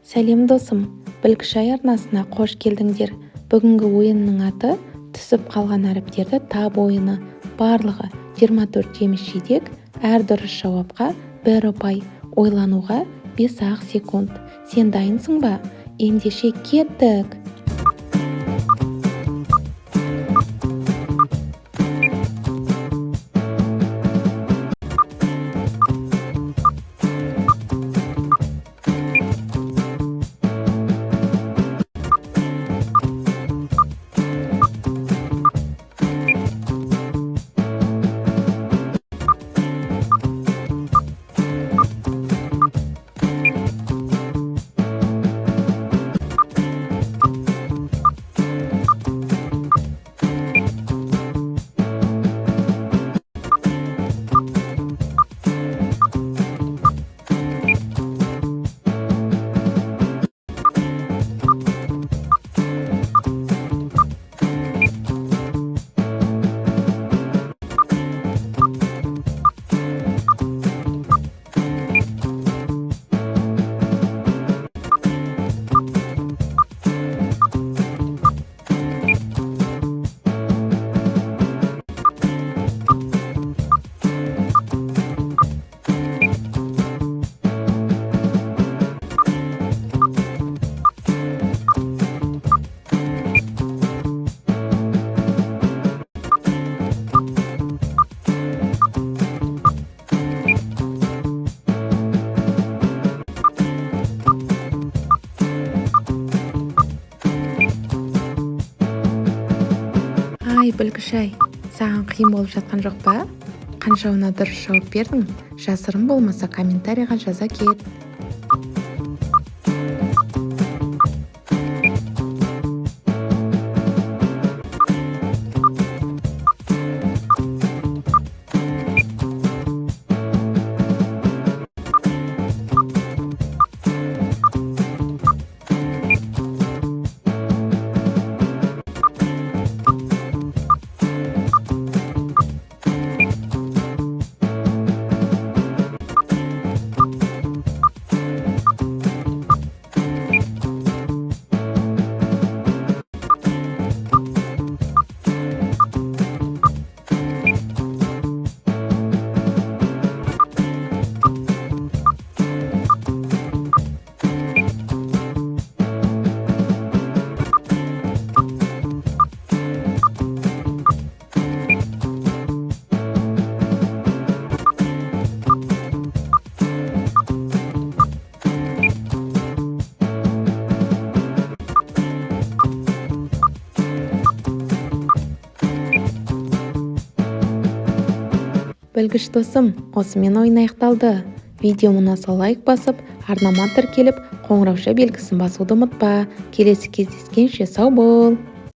Сәлем досым, білгішай арнасына қош келдіңдер. Бүгінгі ойынның аты түсіп қалған әріптерді табу ойыны. Барлығы 24 жеміс жидек, әр дұрыс жауапқа 1 ұпай, ойлануға 5 секунд. Сен дайынсың ба? Ендеше кеттік. Білгішай, саған қиын болып жатқан жоқ па? Қаншауына дұрыс жауап бердің? Жасырын болмаса комментарийға жаза кет. Білгіш досым, осымен ойын аяқталды. Видеоны ұнаса лайк басып, арнама тіркеліп, қоңырауша белгісін басуды ұмытпа. Келесі кездескенше сау бол.